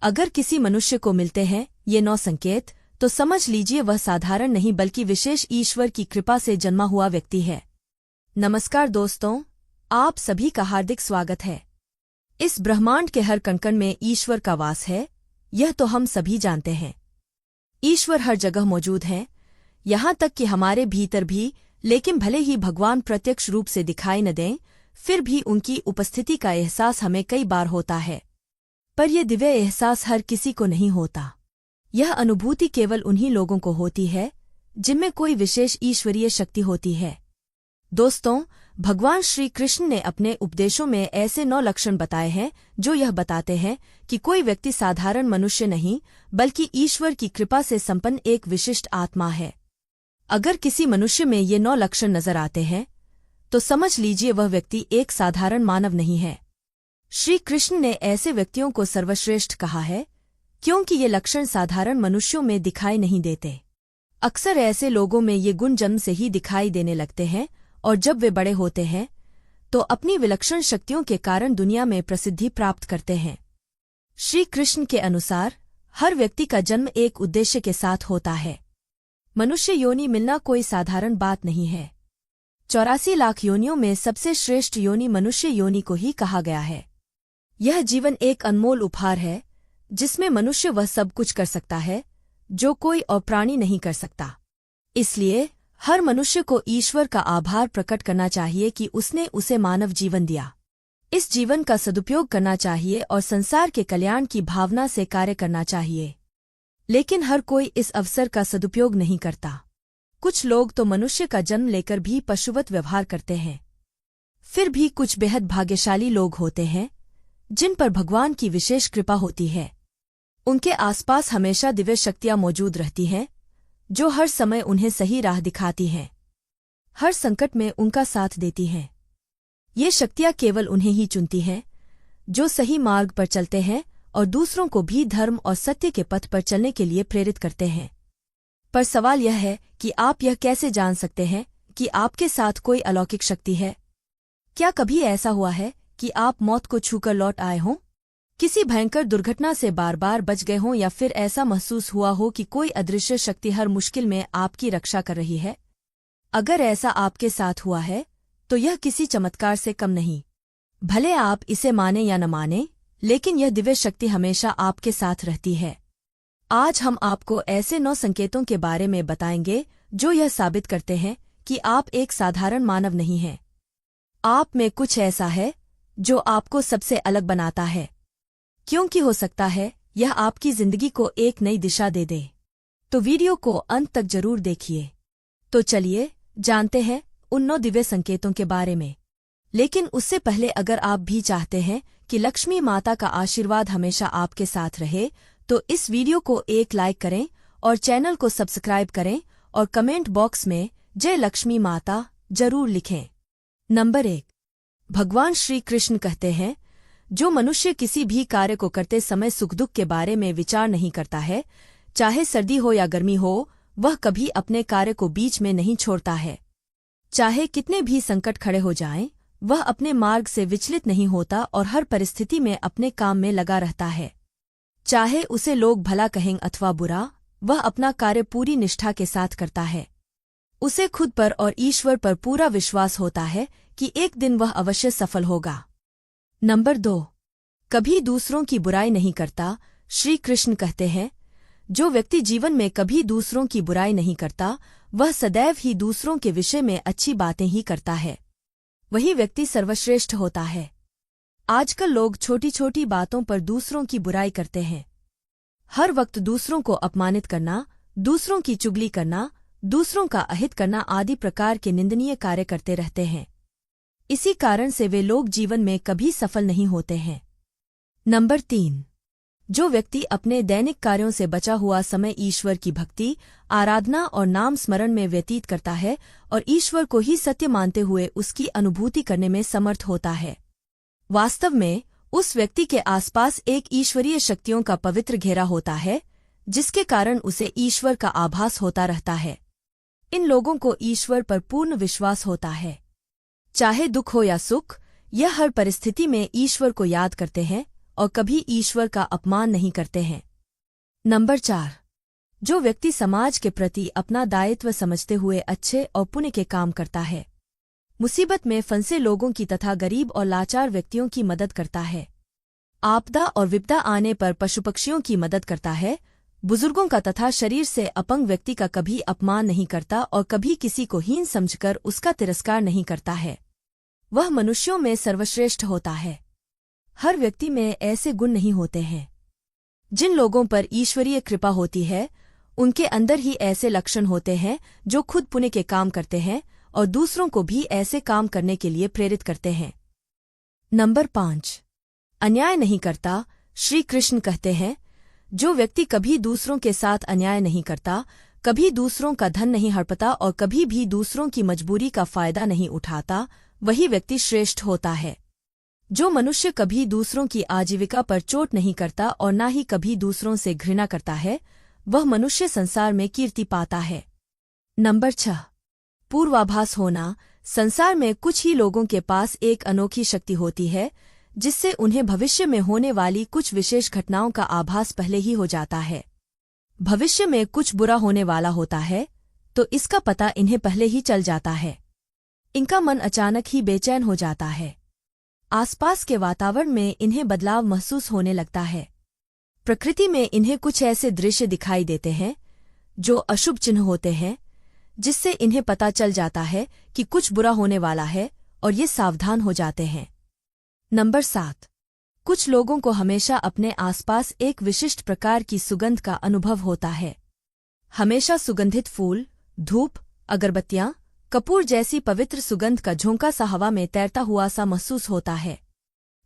अगर किसी मनुष्य को मिलते हैं ये 9 संकेत, तो समझ लीजिए वह साधारण नहीं बल्कि विशेष ईश्वर की कृपा से जन्मा हुआ व्यक्ति है। नमस्कार दोस्तों, आप सभी का हार्दिक स्वागत है। इस ब्रह्मांड के हर कण में ईश्वर का वास है, यह तो हम सभी जानते हैं। ईश्वर हर जगह मौजूद हैं, यहाँ तक कि हमारे भीतर भी, लेकिन भले ही भगवान प्रत्यक्ष रूप से दिखाई न दें, फिर भी उनकी उपस्थिति का एहसास हमें कई बार होता है। पर यह दिव्य एहसास हर किसी को नहीं होता। यह अनुभूति केवल उन्हीं लोगों को होती है जिनमें कोई विशेष ईश्वरीय शक्ति होती है। दोस्तों, भगवान श्री कृष्ण ने अपने उपदेशों में ऐसे 9 लक्षण बताए हैं जो यह बताते हैं कि कोई व्यक्ति साधारण मनुष्य नहीं बल्कि ईश्वर की कृपा से संपन्न एक विशिष्ट आत्मा है। अगर किसी मनुष्य में ये 9 लक्षण नजर आते हैं तो समझ लीजिए वह व्यक्ति एक साधारण मानव नहीं है। श्री कृष्ण ने ऐसे व्यक्तियों को सर्वश्रेष्ठ कहा है क्योंकि ये लक्षण साधारण मनुष्यों में दिखाई नहीं देते। अक्सर ऐसे लोगों में ये गुण जन्म से ही दिखाई देने लगते हैं और जब वे बड़े होते हैं तो अपनी विलक्षण शक्तियों के कारण दुनिया में प्रसिद्धि प्राप्त करते हैं। श्री कृष्ण के अनुसार हर व्यक्ति का जन्म एक उद्देश्य के साथ होता है। मनुष्य योनि मिलना कोई साधारण बात नहीं है। 84 लाख योनियों में सबसे श्रेष्ठ योनि मनुष्य योनि को ही कहा गया है। यह जीवन एक अनमोल उपहार है जिसमें मनुष्य वह सब कुछ कर सकता है जो कोई और प्राणी नहीं कर सकता। इसलिए हर मनुष्य को ईश्वर का आभार प्रकट करना चाहिए कि उसने उसे मानव जीवन दिया। इस जीवन का सदुपयोग करना चाहिए और संसार के कल्याण की भावना से कार्य करना चाहिए। लेकिन हर कोई इस अवसर का सदुपयोग नहीं करता। कुछ लोग तो मनुष्य का जन्म लेकर भी पशुवत व्यवहार करते हैं। फिर भी कुछ बेहद भाग्यशाली लोग होते हैं जिन पर भगवान की विशेष कृपा होती है। उनके आसपास हमेशा दिव्य शक्तियां मौजूद रहती हैं जो हर समय उन्हें सही राह दिखाती हैं, हर संकट में उनका साथ देती हैं। ये शक्तियां केवल उन्हें ही चुनती हैं जो सही मार्ग पर चलते हैं और दूसरों को भी धर्म और सत्य के पथ पर चलने के लिए प्रेरित करते हैं। पर सवाल यह है कि आप यह कैसे जान सकते हैं कि आपके साथ कोई अलौकिक शक्ति है? क्या कभी ऐसा हुआ है कि आप मौत को छूकर लौट आए हों, किसी भयंकर दुर्घटना से बार बार बच गए हों, या फिर ऐसा महसूस हुआ हो कि कोई अदृश्य शक्ति हर मुश्किल में आपकी रक्षा कर रही है? अगर ऐसा आपके साथ हुआ है तो यह किसी चमत्कार से कम नहीं। भले आप इसे माने या न माने, लेकिन यह दिव्य शक्ति हमेशा आपके साथ रहती है। आज हम आपको ऐसे 9 संकेतों के बारे में बताएंगे जो यह साबित करते हैं कि आप एक साधारण मानव नहीं हैं। आप में कुछ ऐसा है जो आपको सबसे अलग बनाता है, क्योंकि हो सकता है यह आपकी जिंदगी को एक नई दिशा दे दे। तो वीडियो को अंत तक जरूर देखिए। तो चलिए जानते हैं उन 9 दिव्य संकेतों के बारे में। लेकिन उससे पहले अगर आप भी चाहते हैं कि लक्ष्मी माता का आशीर्वाद हमेशा आपके साथ रहे तो इस वीडियो को एक लाइक करें और चैनल को सब्सक्राइब करें और कमेंट बॉक्स में जय लक्ष्मी माता जरूर लिखें। नंबर 1, भगवान श्री कृष्ण कहते हैं, जो मनुष्य किसी भी कार्य को करते समय सुख दुख के बारे में विचार नहीं करता है, चाहे सर्दी हो या गर्मी हो, वह कभी अपने कार्य को बीच में नहीं छोड़ता है। चाहे कितने भी संकट खड़े हो जाएं, वह अपने मार्ग से विचलित नहीं होता और हर परिस्थिति में अपने काम में लगा रहता है। चाहे उसे लोग भला कहें अथवा बुरा, वह अपना कार्य पूरी निष्ठा के साथ करता है। उसे खुद पर और ईश्वर पर पूरा विश्वास होता है कि एक दिन वह अवश्य सफल होगा। नंबर 2, कभी दूसरों की बुराई नहीं करता। श्री कृष्ण कहते हैं, जो व्यक्ति जीवन में कभी दूसरों की बुराई नहीं करता, वह सदैव ही दूसरों के विषय में अच्छी बातें ही करता है। वही व्यक्ति सर्वश्रेष्ठ होता है। आजकल लोग छोटी छोटी बातों पर दूसरों की बुराई करते हैं। हर वक्त दूसरों को अपमानित करना, दूसरों की चुगली करना, दूसरों का अहित करना आदि प्रकार के निंदनीय कार्य करते रहते हैं। इसी कारण से वे लोग जीवन में कभी सफल नहीं होते हैं। नंबर 3, जो व्यक्ति अपने दैनिक कार्यों से बचा हुआ समय ईश्वर की भक्ति, आराधना और नाम स्मरण में व्यतीत करता है और ईश्वर को ही सत्य मानते हुए उसकी अनुभूति करने में समर्थ होता है, वास्तव में उस व्यक्ति के आसपास एक ईश्वरीय शक्तियों का पवित्र घेरा होता है जिसके कारण उसे ईश्वर का आभास होता रहता है। इन लोगों को ईश्वर पर पूर्ण विश्वास होता है। चाहे दुख हो या सुख, यह हर परिस्थिति में ईश्वर को याद करते हैं और कभी ईश्वर का अपमान नहीं करते हैं। नंबर 4, जो व्यक्ति समाज के प्रति अपना दायित्व समझते हुए अच्छे और पुण्य के काम करता है, मुसीबत में फंसे लोगों की तथा गरीब और लाचार व्यक्तियों की मदद करता है, आपदा और विपदा आने पर पशु पक्षियों की मदद करता है, बुजुर्गों का तथा शरीर से अपंग व्यक्ति का कभी अपमान नहीं करता और कभी किसी को हीन समझकर उसका तिरस्कार नहीं करता है, वह मनुष्यों में सर्वश्रेष्ठ होता है। हर व्यक्ति में ऐसे गुण नहीं होते हैं। जिन लोगों पर ईश्वरीय कृपा होती है, उनके अंदर ही ऐसे लक्षण होते हैं जो खुद पुण्य के काम करते हैं और दूसरों को भी ऐसे काम करने के लिए प्रेरित करते हैं। नंबर 5, अन्याय नहीं करता। श्री कृष्ण कहते हैं, जो व्यक्ति कभी दूसरों के साथ अन्याय नहीं करता, कभी दूसरों का धन नहीं हड़पता और कभी भी दूसरों की मजबूरी का फायदा नहीं उठाता, वही व्यक्ति श्रेष्ठ होता है। जो मनुष्य कभी दूसरों की आजीविका पर चोट नहीं करता और न ही कभी दूसरों से घृणा करता है, वह मनुष्य संसार में कीर्ति पाता है। नंबर 6, पूर्वाभास होना। संसार में कुछ ही लोगों के पास एक अनोखी शक्ति होती है, जिससे उन्हें भविष्य में होने वाली कुछ विशेष घटनाओं का आभास पहले ही हो जाता है। भविष्य में कुछ बुरा होने वाला होता है, तो इसका पता इन्हें पहले ही चल जाता है। इनका मन अचानक ही बेचैन हो जाता है। आसपास के वातावरण में इन्हें बदलाव महसूस होने लगता है। प्रकृति में इन्हें कुछ ऐसे दृश्य दिखाई देते हैं जो अशुभ चिन्ह होते हैं, जिससे इन्हें पता चल जाता है कि कुछ बुरा होने वाला है और ये सावधान हो जाते हैं। नंबर 7, कुछ लोगों को हमेशा अपने आसपास एक विशिष्ट प्रकार की सुगंध का अनुभव होता है। हमेशा सुगंधित फूल, धूप, अगरबत्तियां, कपूर जैसी पवित्र सुगंध का झोंका सा हवा में तैरता हुआ सा महसूस होता है,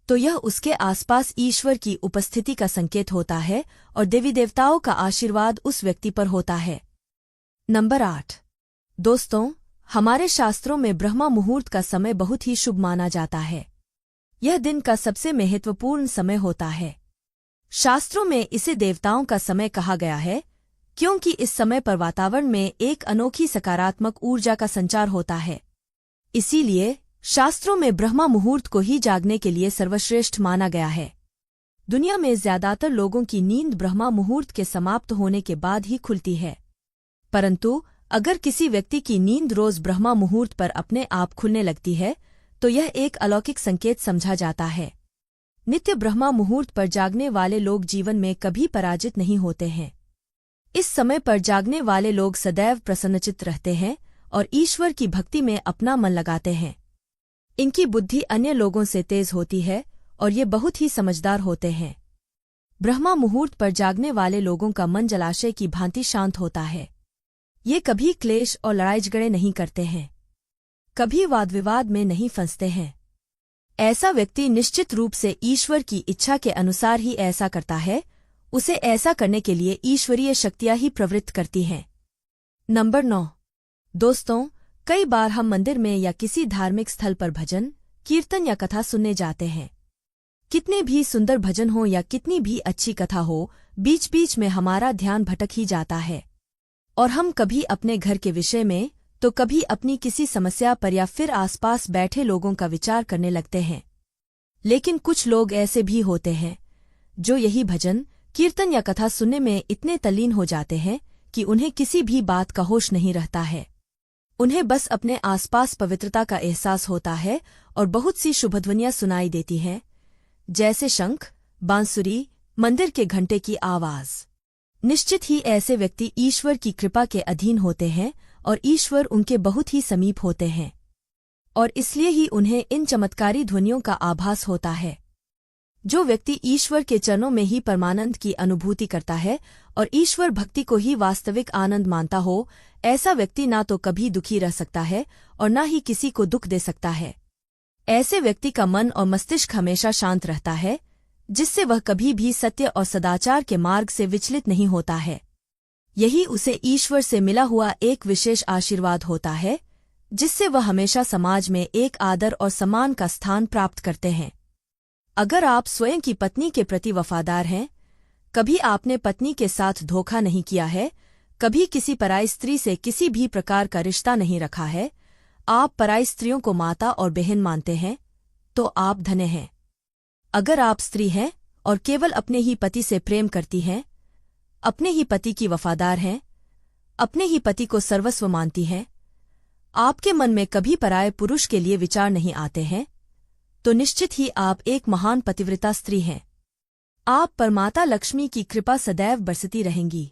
तो यह उसके आसपास ईश्वर की उपस्थिति का संकेत होता है और देवी देवताओं का आशीर्वाद उस व्यक्ति पर होता है। नंबर 8, दोस्तों, हमारे शास्त्रों में ब्रह्मा मुहूर्त का समय बहुत ही शुभ माना जाता है। यह दिन का सबसे महत्वपूर्ण समय होता है। शास्त्रों में इसे देवताओं का समय कहा गया है, क्योंकि इस समय पर वातावरण में एक अनोखी सकारात्मक ऊर्जा का संचार होता है। इसीलिए शास्त्रों में ब्रह्मा मुहूर्त को ही जागने के लिए सर्वश्रेष्ठ माना गया है। दुनिया में ज्यादातर लोगों की नींद ब्रह्मा मुहूर्त के समाप्त होने के बाद ही खुलती है, परंतु अगर किसी व्यक्ति की नींद रोज ब्रह्मा मुहूर्त पर अपने आप खुलने लगती है, तो यह एक अलौकिक संकेत समझा जाता है। नित्य ब्रह्मा मुहूर्त पर जागने वाले लोग जीवन में कभी पराजित नहीं होते हैं। इस समय पर जागने वाले लोग सदैव प्रसन्नचित्त रहते हैं और ईश्वर की भक्ति में अपना मन लगाते हैं। इनकी बुद्धि अन्य लोगों से तेज होती है और ये बहुत ही समझदार होते हैं। ब्रह्मा मुहूर्त पर जागने वाले लोगों का मन जलाशय की भांति शांत होता है। ये कभी क्लेश और लड़ाई झगड़े नहीं करते हैं, कभी वाद विवाद में नहीं फंसते हैं। ऐसा व्यक्ति निश्चित रूप से ईश्वर की इच्छा के अनुसार ही ऐसा करता है। उसे ऐसा करने के लिए ईश्वरीय शक्तियां ही प्रवृत्त करती हैं। नंबर 9, दोस्तों, कई बार हम मंदिर में या किसी धार्मिक स्थल पर भजन, कीर्तन या कथा सुनने जाते हैं। कितने भी सुंदर भजन हो या कितनी भी अच्छी कथा हो, बीच बीच में हमारा ध्यान भटक ही जाता है और हम कभी अपने घर के विषय में तो कभी अपनी किसी समस्या पर या फिर आसपास बैठे लोगों का विचार करने लगते हैं। लेकिन कुछ लोग ऐसे भी होते हैं जो यही भजन, कीर्तन या कथा सुनने में इतने तल्लीन हो जाते हैं कि उन्हें किसी भी बात का होश नहीं रहता है। उन्हें बस अपने आसपास पवित्रता का एहसास होता है और बहुत सी शुभध्वनियां सुनाई देती हैं, जैसे शंख, बांसुरी, मंदिर के घंटे की आवाज। निश्चित ही ऐसे व्यक्ति ईश्वर की कृपा के अधीन होते हैं और ईश्वर उनके बहुत ही समीप होते हैं और इसलिए ही उन्हें इन चमत्कारी ध्वनियों का आभास होता है। जो व्यक्ति ईश्वर के चरणों में ही परमानंद की अनुभूति करता है और ईश्वर भक्ति को ही वास्तविक आनंद मानता हो, ऐसा व्यक्ति ना तो कभी दुखी रह सकता है और ना ही किसी को दुख दे सकता है। ऐसे व्यक्ति का मन और मस्तिष्क हमेशा शांत रहता है, जिससे वह कभी भी सत्य और सदाचार के मार्ग से विचलित नहीं होता है। यही उसे ईश्वर से मिला हुआ एक विशेष आशीर्वाद होता है, जिससे वह हमेशा समाज में एक आदर और सम्मान का स्थान प्राप्त करते हैं। अगर आप स्वयं की पत्नी के प्रति वफादार हैं, कभी आपने पत्नी के साथ धोखा नहीं किया है, कभी किसी पराई स्त्री से किसी भी प्रकार का रिश्ता नहीं रखा है, आप पराई स्त्रियों को माता और बहन मानते हैं, तो आप धन्य हैं। अगर आप स्त्री हैं और केवल अपने ही पति से प्रेम करती हैं, अपने ही पति की वफादार हैं, अपने ही पति को सर्वस्व मानती हैं, आपके मन में कभी पराये पुरुष के लिए विचार नहीं आते हैं, तो निश्चित ही आप एक महान पतिव्रता स्त्री हैं। आप पर माता लक्ष्मी की कृपा सदैव बरसती रहेंगी।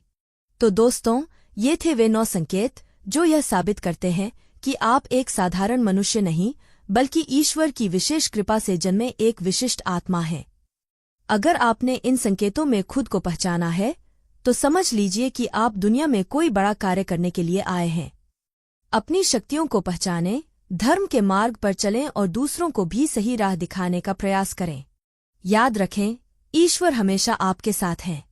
तो दोस्तों, ये थे वे 9 संकेत जो यह साबित करते हैं कि आप एक साधारण मनुष्य नहीं बल्कि ईश्वर की विशेष कृपा से जन्मे एक विशिष्ट आत्मा हैं। अगर आपने इन संकेतों में खुद को पहचाना है तो समझ लीजिए कि आप दुनिया में कोई बड़ा कार्य करने के लिए आए हैं। अपनी शक्तियों को पहचानें, धर्म के मार्ग पर चलें और दूसरों को भी सही राह दिखाने का प्रयास करें। याद रखें, ईश्वर हमेशा आपके साथ हैं।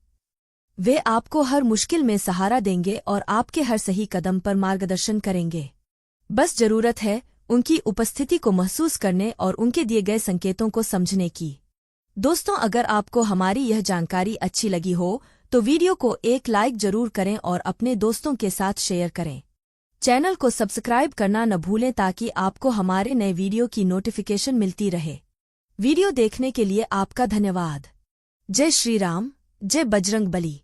वे आपको हर मुश्किल में सहारा देंगे और आपके हर सही कदम पर मार्गदर्शन करेंगे। बस जरूरत है उनकी उपस्थिति को महसूस करने और उनके दिए गए संकेतों को समझने की। दोस्तों, अगर आपको हमारी यह जानकारी अच्छी लगी हो तो वीडियो को एक लाइक जरूर करें और अपने दोस्तों के साथ शेयर करें। चैनल को सब्सक्राइब करना न भूलें ताकि आपको हमारे नए वीडियो की नोटिफिकेशन मिलती रहे। वीडियो देखने के लिए आपका धन्यवाद। जय श्री राम, जय बजरंग बली।